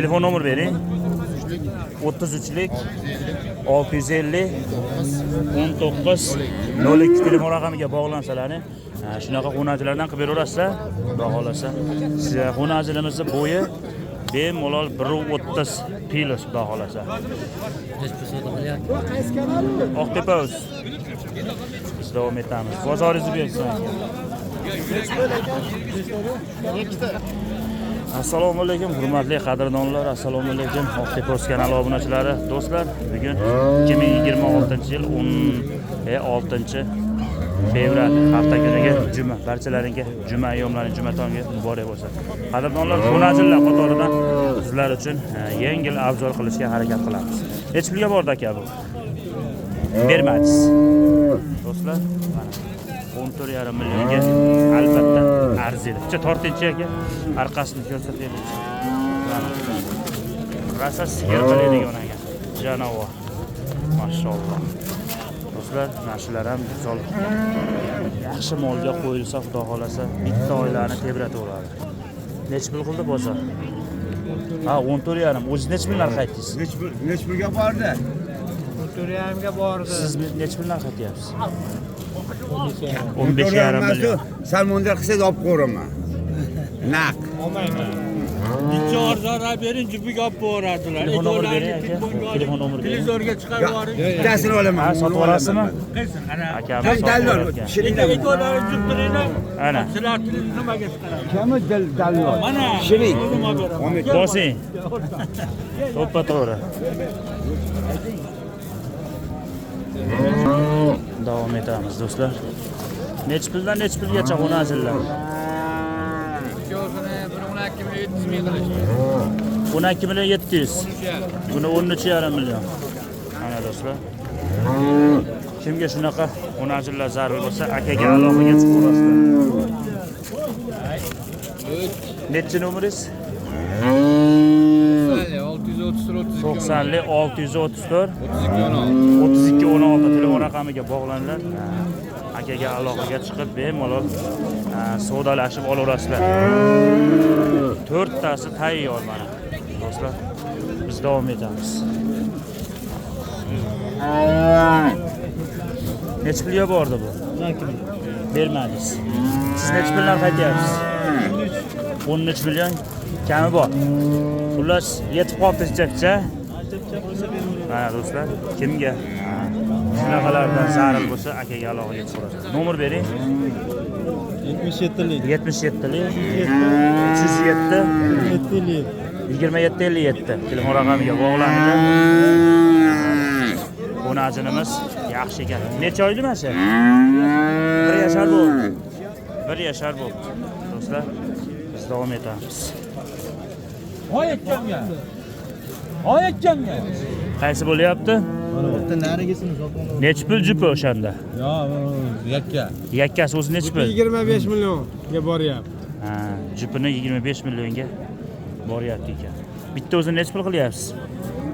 Telefon nomer bering. 33lik 650 19 02 telefon raqamiga bog'lansalaring, shunaqa xonachilardan qilib beraverasizlar. Xudo xolasa. Sizga xonachilimizni bo'yi bemalol 1.30 plus xudo xolasa. Oqtepa o'z. Biz davom etamiz. Bozoringizni bersin. Assalomu alaykum hurmatli qadrdonlar, assalomu alaykum Oqtepa kanali obunachilari, do'stlar. Bugun 2026-yil 16-fevral hafta kuniga juma. Barchalaringga juma ayyomlarining juma tongi muborak bo'lsin. Qadrdonlar, xonajillar qatoridan sizlar uchun yengil afzal qilishga harakat qilamiz. Hech pulga bordi aka bu. Bermaysiz. Do'stlar, mana 14,5 millionga albatta arziydi. Bitta tortinchi aka, orqasini ko'rsataylik. Rasa sigir qiladigan aka. Janovo. Mashalloh. Do'stlar, nashilar ham go'zal. Yaxshi molga qo'yilsa, xudo xolasa, bitta oilani tebrataveradi. Nech pul qildi bozor? Ha, 14,5. O'zingiz nech pul narx aytdingiz? Nech pulga bordi? 14,5 ga bordi. Siz nech pul narx aytyapsiz? 15,5 million. Salmonda qilsangiz olib qo'raman. Naq. Olmayman. Bitta arzora bering, jibiga olib boradilar. Telefon nomer bering aka. Telefon nomer bering. Televizorga chiqarib yuboring. Bittasini olaman. Ha, sotib olasizmi? Qaysin? Ana. Aka, Dallol. E'tiborlaringizni jibtiringlar. Ana. Sizlar nimaga chiqaradi? Kami dallol. Mana. Shirin. Nima beraman? Bosing. To'ppa to'g'ri. Davom etamiz do'stlar. Nech puldan nech pulgacha xonajillar? 12 million 700. Buni 13,5 million. Mana do'stlar. Kimga shunaqa xonajillar zarur bo'lsa, akaga aloqaga chiqaverasizlar. Nechi nomeringiz? 90 634 32 16 telefon raqamiga bog'laninglar. Akaga aloqaga chiqib bemalol savdolashib olaverasizlar. 4 tasi tayyor mana. Do'stlar, biz davom etamiz. Nech pulga bordi bu? 12 million. Bermadingiz. Siz nech puldan qaytyapsiz? 13 million kami bor. Xullas yetib qoldi-cha. Mana do'stlar, kimga shunaqalardan zarur bo'lsa, akaga aloqaga chiqaverasiz. Nomer bering. 77lik 77lik 307 2757 telefon raqamiga bog'laninglar. Xonajinimiz yaxshi ekan. Necha oyli mana shu? 1 yashar bo'ldi. 1 yashar bo'ldi. Do'stlar, biz davom etamiz. Oyatgamga. Qaysi bo'lyapti? Bitta narigisini sotib. Nech pul jupi o'shanda? Yo, yakka. Yakkasi o'zi nech pul? 25 millionga boryapti. Ha, jupini 25 millionga boryapti ekan. Bitta o'zini nech pul qilyapsiz?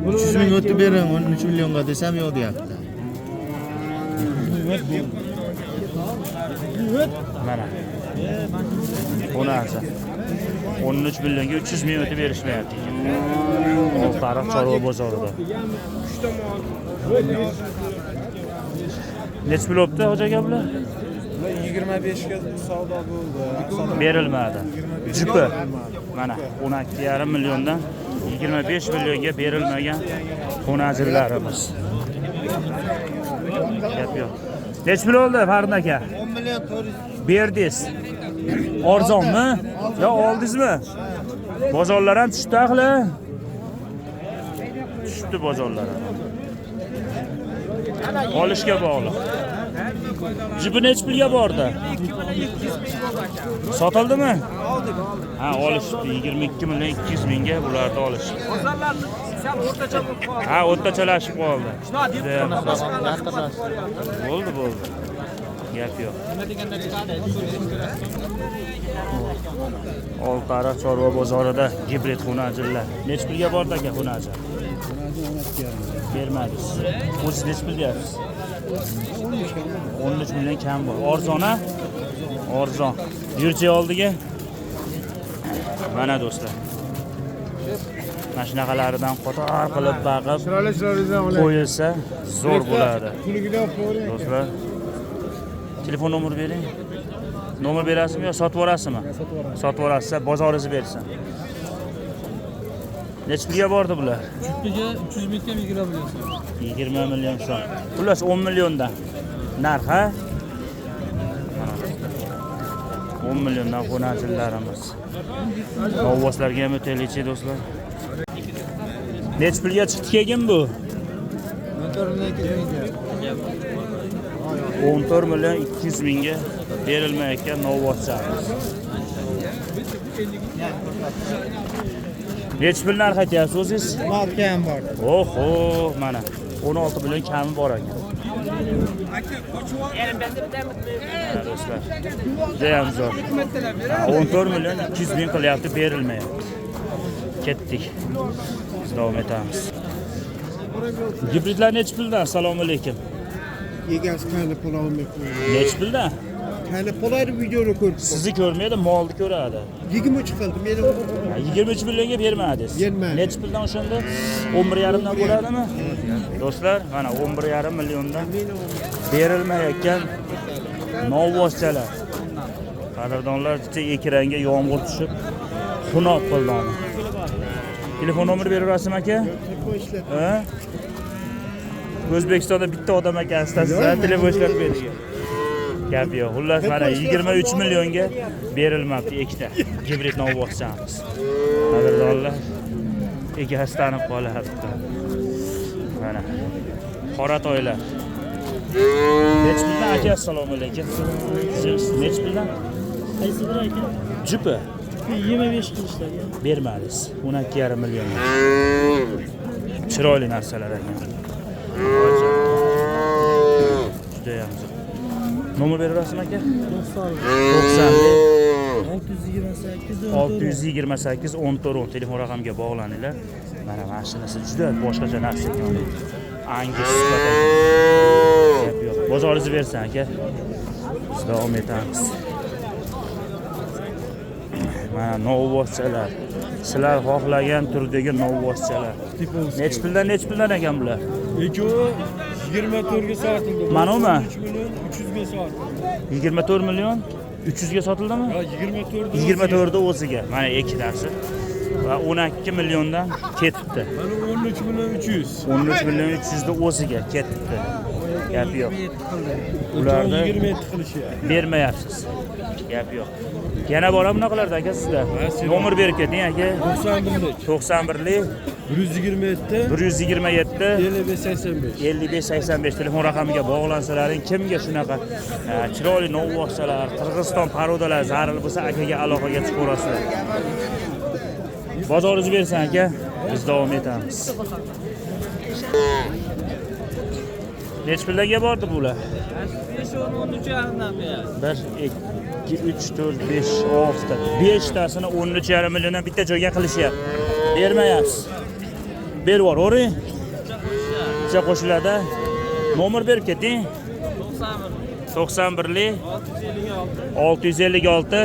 300 ming o'tib bering, 13 millionga desam yo'q deyapti. Mana. Xonasi. 13 millionga 300 ming o'tib berishmayapti ekan. Oltariq chorva bozorida. Nech pul o'pdi hoji aka bular? 25 ga savdo bo'ldi. Berilmadi. Jupi. Mana 12,5 milliondan 25 millionga berilmagan xonajillarimiz. Gap yo'q. Nech pul oldi Farid aka? 10 million 400. Berdingiz. Arzonmi? Yo oldingizmi? Bozorlar ham tushdi axli. Tushdi bozorlar. Olishga bog'liq. Jibi nech pulga bordi? Sotildimi? Oldik. Ha, olishdi. 22 million 200 mingga bularni olishdi. Bozorlar sal o'rtacha bo'lib qoldi. Ha, o'rtachalashib qoldi. Bo'ldi. Bo'ldi. Gap yo'q. Nima deganda chiqadi? Oltariq chorva bozorida gibrid xonajillar. Nech pulga bordi aka xonaji? Bermadingiz. O'zingiz nech pul deyapsiz? 13 million kam bor. Arzon-a? Arzon. Yurchi oldiga. Mana do'stlar. Mana shunaqalaridan qator qilib baqib Chiroyli qo'yilsa zo'r bo'ladi. Kuligida olib qo'ying. Do'stlar, telefon nomer bering. Nomer berasizmi yo sotib yuborasizmi? Sotib yuborasiz, bozoringizni bersin. Necha pulga bordi bular? Juftiga 300 mingga 20 million so'm. 20 million so'm. Xullas 10 milliondan narx, ha? 10 milliondan qo'najillarimiz. Ovvoslarga ham o'taylikchi do'stlar. Necha pulga chiqdi kelgan bu? 14 million 200 mingga berilmayotgan novvoschamiz. Necha pul narx aytyapsiz o'zingiz? 16 ham bor. Oho, mana 16 million kami bor ekan. Mana do'stlar. Judayam zo'r. 14 million 200 ming qilyapti, berilmayapti. Ketdik. Biz davom etamiz. Gibridlar necha puldan? Assalomu alaykum. Egasi qani pulovni qo'ydi. Necha puldan? Qani pulovni videoni ko'rib. Sizni ko'rmaydi, molni ko'radi. 23 qildi. Meni 23 millionga bermadingiz. Bermadim. Necha puldan o'shanda? 11,5 dan bo'ladimi? Do'stlar, mana 11,5 milliondan berilmayotgan novvoschalar. Qadrdonlar, bitta ekranga yomg'ir tushib, xunob qildi. Telefon nomeri beraverasizmi aka? Ha? O'zbekistonda bitta odam ekansizlar, telefon ishlab bergan. Gap yo'q. Xullas, mana 23 millionga berilmabdi ikkita gibrid novvoschamiz. Qadrdonlar, egasi tanib qolyapti. Mana qora toylar. Necha puldan aka? Assalomu alaykum. Necha puldan? Qaysi bir aka? Jupa. 25 qilishlarga. Bermadingiz. 12,5 million. Chiroyli narsalar ekan. Judayam zo'r. Nomer beraverasizmi aka? 628 14 telefon raqamiga bog'laninglar. Mana mashinasi juda boshqacha narsa ekan. Angus sifat. Gap yo'q. Bozoringizni bersin aka. Biz davom etamiz. Mana novvoschalar. Sizlar xohlagan turdagi novvoschalar. Necha puldan ekan bular? Ekovi 24 ga sotildi. Manimi? 3 million 300 ga sotildi. 24 million 300 ga sotildimi? Ha, 24 24 da o'ziga. Mana ikkitasi. Va 12 milliondan ketibdi. Mana 13 million 300. 13 million 300 da o'ziga ketibdi. Gap yo'q. Ularni 27 qilishyapti. bermayapsiz. Gap yo'q. Yana bor bunaqalarda aka sizda. Nomer berib keting aka. 91lik 127 127 55 85. 55-85 telefon raqamiga bog'lansalaring, kimga shunaqa chiroyli novvoschalar, Qirg'iziston parodalar zarur bo'lsa akaga aloqaga chiqaverasizlar. Bozoringizni bersin aka, biz davom etamiz. Necha pullarga bordi bular? 1 2 3 4 5 6 ta. 5 tasini 13,5 milliondan bitta joyga qilishyapti. Bermayapsiz. Berib yuboring. Bitta qo'shiladi. Nomer berib keting. 91lik 656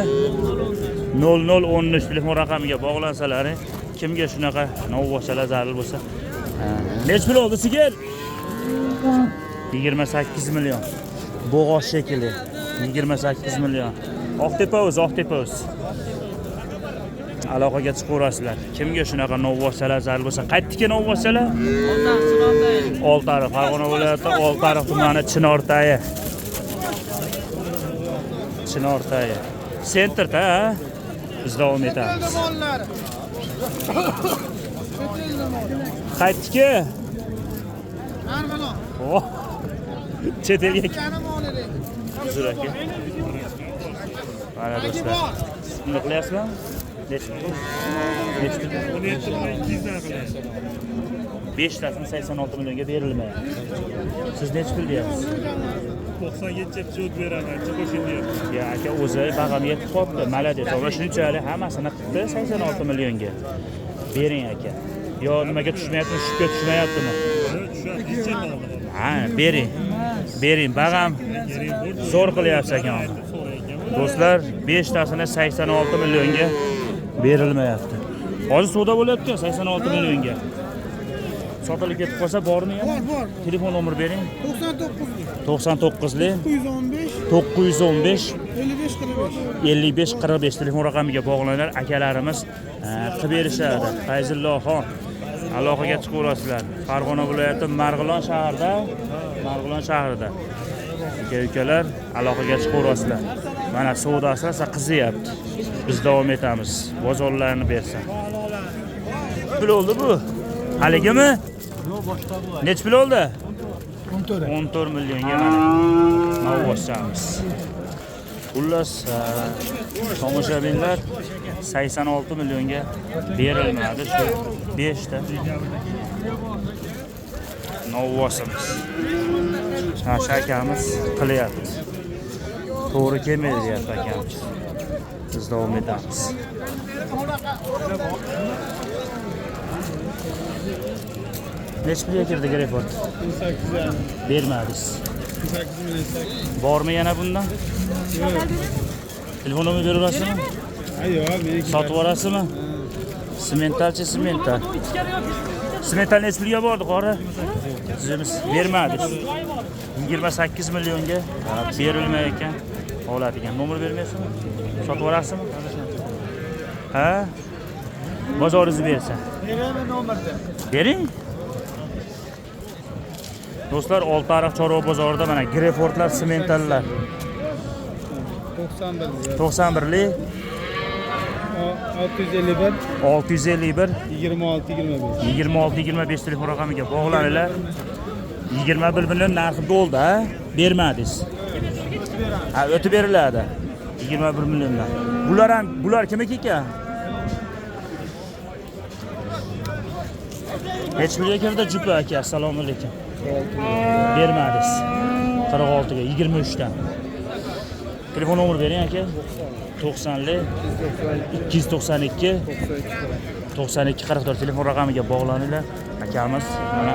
0013 telefon raqamiga bog'lansalaring, kimga shunaqa novvoschalar zarur bo'lsa. Necha pul oldi sigir? 28 million. Bo'g'oz shekilli. 28 million. Oqtepa o'z. Aloqaga chiqaverasizlar. Kimga shunaqa novvoschalar zarur bo'lsa, qaytdiki novvoschalar? Oltiariq, Farg'ona viloyati Oltiariq tumani Chinortayi. Sentrda, ha? Biz davom etamiz. Qaytdiki? Oh. Chet elga. Zo'r aka. Mana do'stlar. Buni qilyapsizmi? Necha? 5 tasini 86 millionga berilmayapti. Siz necha pul deyapsiz? 97 ga chot beraman, qo'shing deyapti. Ya aka o'zi bag'am yetib qoldi. Malades. Va shunchalik hammasini qildi 86 millionga. Bering aka. Yo nimaga tushmayapti, shubga tushmayaptimi? Ha, bering. Bag'am zo'r qilyapsiz ekan. Do'stlar, 5 tasini 86 millionga berilmayapti. Hozir savdo bo'lyapti 86 millionga. Sotilib ketib qolsa bormi yana? Bor. Telefon nomer bering. 99 99lik 915 915 55 45. 55 45 telefon raqamiga bog'laninglar. Akalarimiz qilib berishadi. Fayzulloxon aloqaga chiqaverasizlar. Farg'ona viloyati Marg'ilon shahrida. Aka-ukalar aloqaga chiqaverasizlar. Mana savdosi esa qizyapti. Biz davom etamiz. Bozorlarni bersa. Pul oldi bu? Haligimi? Yo'q, boshqa bu. Nech pul oldi? 14 millionga mana mavvoschamiz. Xullas, tomoshabinlar 86 millionga berilmadi shu 5 ta. Novvosimiz. Shakamiz qilyapti. To'g'ri kelmaydi deyapti akamiz. Biz davom etamiz. Nech pulga kirdi Greyford? 18 Bermadingiz. 8 million. Bormi yana bundan? Telefon nomer beraverasizmi? Yo'q, meniki. Sotib yuborasizmi? Simentalchi simental. Simental nech pulga bordi qori? Sizimiz bermadingiz. 28 millionga berilmay ekan. Oladigan. Nomer bermaysizmi? Sotib yuborasizmi? Ha? Bozoringizni bersa. Beraman nomerni. Bering. Do'stlar, Oltiariq Chorva bozorida mana Greyfordlar, simentallar 91lik 651 651 26 25. 26-25 telefon raqamiga bog'laninglar. 21 million narxi bo'ldi, ha? Bermadingiz. Ha, o'tib beriladi. 21 milliondan. Bular kimniki ekan? Hech pulga kirdi Jupa aka. Assalomu alaykum. Bermadingiz. 46 ga 23 dan. Telefon nomer bering aka. 90lik 292 92 44 telefon raqamiga bog'laninglar. Akamiz mana.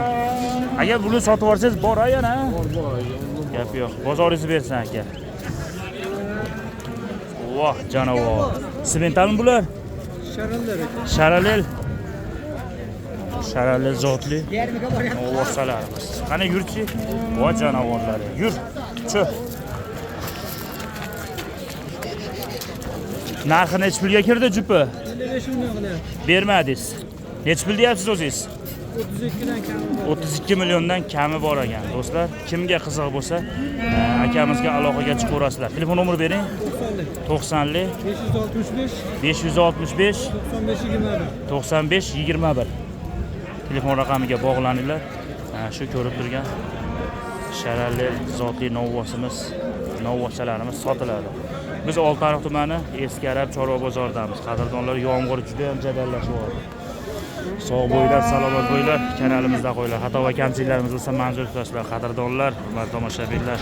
Agar buni sotib olsangiz bor yana. Bor. Gap yo'q. Bozoringizni bersin aka. Voh, jonavor. Simentalmi bular? Sharalel zotli. Ovsalarimiz. Qani yurchi? Voh, janovorlar. Yur. Cho'p. Narxi nech pulga kirdi Jupa? 55 million qilyapti. Bermadingiz. Nech pul deyapsiz o'zingiz? 32 dan kami bor. 32 milliondan kami bor ekan. Do'stlar, kimga qiziq bo'lsa, akamizga aloqaga chiqaverasizlar. Telefon nomer bering. 90lik 565 95 21. Telefon raqamiga bog'laninglar. Shu ko'rib turgan sharalli zotli novvochalarimiz sotiladi. Biz Oltiariq tumani Eski Arab Chorva bozoridamiz. Qadrdonlar, yomg'ir juda ham jadallashyapti. Sog' bo'ylar, salomat bo'ylar, kanalimizda qo'yinglar. Xato va kamchiliklarimiz bo'lsa manzur tutasizlar. Qadrdonlar va tomoshabinlar.